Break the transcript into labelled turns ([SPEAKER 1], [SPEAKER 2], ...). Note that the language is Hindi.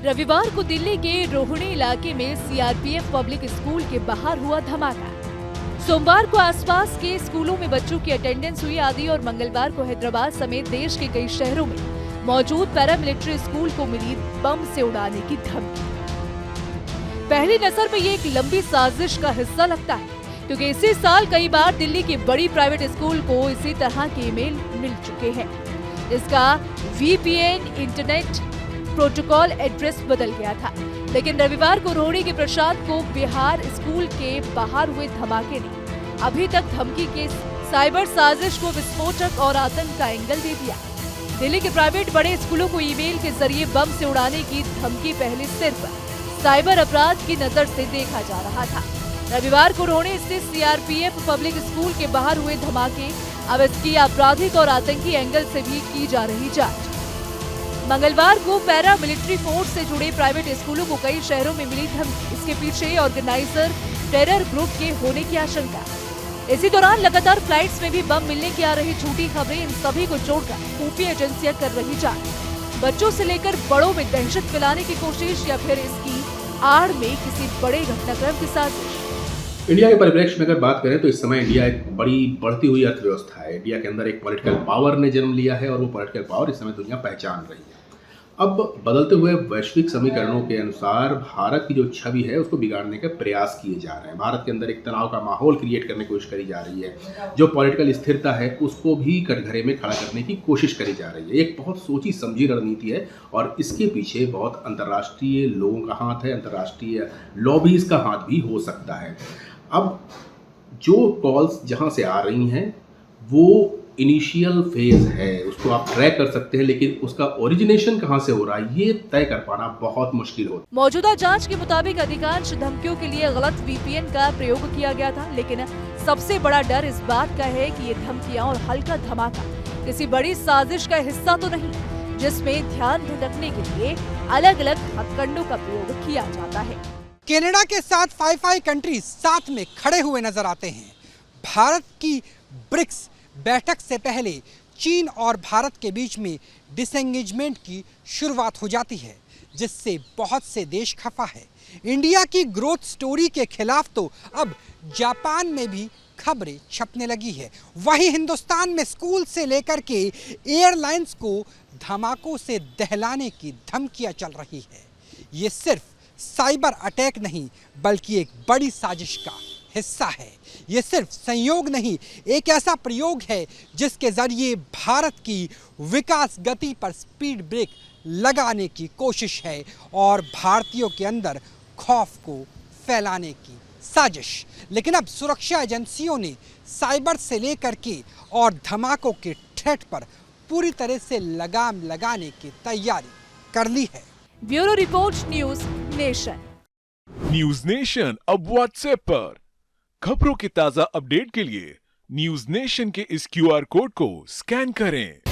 [SPEAKER 1] रविवार को दिल्ली के रोहिणी इलाके में सीआरपीएफ पब्लिक स्कूल के बाहर हुआ धमाका। सोमवार को आसपास के स्कूलों में बच्चों की अटेंडेंस हुई आदि और मंगलवार को हैदराबाद समेत देश के कई शहरों में मौजूद पैरामिलिट्री स्कूल को मिली बम से उड़ाने की धमकी। पहली नजर में ये एक लंबी साजिश का हिस्सा लगता है, क्योंकि इसी साल कई बार दिल्ली की बड़ी प्राइवेट स्कूल को इसी तरह के ईमेल मिल चुके हैं। इसका VPN इंटरनेट प्रोटोकॉल एड्रेस बदल गया था, लेकिन रविवार को रोहिणी के प्रसाद को बिहार स्कूल के बाहर हुए धमाके ने अभी तक धमकी के साइबर साजिश को विस्फोटक और आतंक का एंगल दे दिया। दिल्ली के प्राइवेट बड़े स्कूलों को ईमेल के जरिए बम से उड़ाने की धमकी पहले सिर्फ साइबर अपराध की नजर से देखा जा रहा था। रविवार को रोहिणी स्थित सीआरपीएफ पब्लिक स्कूल के बाहर हुए धमाके, अब इसकी आपराधिक और आतंकी एंगल से भी की जा रही जांच। मंगलवार को पैरा मिलिट्री फोर्स से जुड़े प्राइवेट स्कूलों को कई शहरों में मिली धमकी। इसके पीछे ऑर्गेनाइजर टेरर ग्रुप के होने की आशंका। इसी दौरान लगातार फ्लाइट्स में भी बम मिलने की आ रही झूठी खबरें, इन सभी को जोड़कर खुफिया एजेंसियां कर रही जांच। बच्चों से लेकर बड़ों में दहशत फैलाने की कोशिश या फिर इसकी आड़ में किसी बड़े घटनाक्रम की साजिश।
[SPEAKER 2] इंडिया के परिप्रेक्ष्य में अगर बात करें तो इस समय इंडिया एक बड़ी बढ़ती हुई अर्थव्यवस्था है। इंडिया के अंदर एक पॉलिटिकल पावर ने जन्म लिया है और वो पॉलिटिकल पावर इस समय दुनिया पहचान रही है। अब बदलते हुए वैश्विक समीकरणों के अनुसार भारत की जो छवि है उसको बिगाड़ने के प्रयास किए जा रहे हैं। भारत के अंदर एक तनाव का माहौल क्रिएट करने की कोशिश करी जा रही है। जो पॉलिटिकल स्थिरता है उसको भी कटघरे में खड़ा करने की कोशिश करी जा रही है। एक बहुत सोची समझी रणनीति है और इसके पीछे बहुत अंतर्राष्ट्रीय लोगों का हाथ है, अंतर्राष्ट्रीय लॉबीज का हाथ भी हो सकता है। अब जो कॉल्स जहां से आ रही हैं वो इनिशियल फेज है, उसको आप ट्रैक कर सकते हैं, लेकिन उसका ओरिजिनेशन कहां से हो रहा है ये तय कर पाना बहुत मुश्किल होता है।
[SPEAKER 1] मौजूदा जांच के मुताबिक अधिकांश धमकियों के लिए गलत VPN का प्रयोग किया गया था, लेकिन सबसे बड़ा डर इस बात का है कि ये धमकियां और हल्का धमाका किसी बड़ी साजिश का हिस्सा तो नहीं, जिसमें ध्यान भटकने के लिए अलग अलग हथकंडों का प्रयोग किया जाता है।
[SPEAKER 3] कनाडा के साथ 5 कंट्रीज साथ में खड़े हुए नजर आते हैं। भारत की ब्रिक्स बैठक से पहले चीन और भारत के बीच में डिसएंगेजमेंट की शुरुआत हो जाती है, जिससे बहुत से देश खफा है। इंडिया की ग्रोथ स्टोरी के खिलाफ तो अब जापान में भी खबरें छपने लगी है। वहीं हिंदुस्तान में स्कूल से लेकर के एयरलाइंस को धमाकों से दहलाने की धमकियां चल रही है। ये सिर्फ साइबर अटैक नहीं बल्कि एक बड़ी साजिश का हिस्सा है। ये सिर्फ संयोग नहीं, एक ऐसा प्रयोग है जिसके जरिए भारत की विकास गति पर स्पीड ब्रेक लगाने की कोशिश है और भारतीयों के अंदर खौफ को फैलाने की साजिश। लेकिन अब सुरक्षा एजेंसियों ने साइबर से लेकर के और धमाकों के थ्रेट पर पूरी तरह से लगाम लगाने की तैयारी कर ली है।
[SPEAKER 1] Bureau report, news nation.
[SPEAKER 4] News nation अब व्हाट्सएप पर खबरों के ताजा अपडेट के लिए न्यूज नेशन के इस QR कोड को स्कैन करें।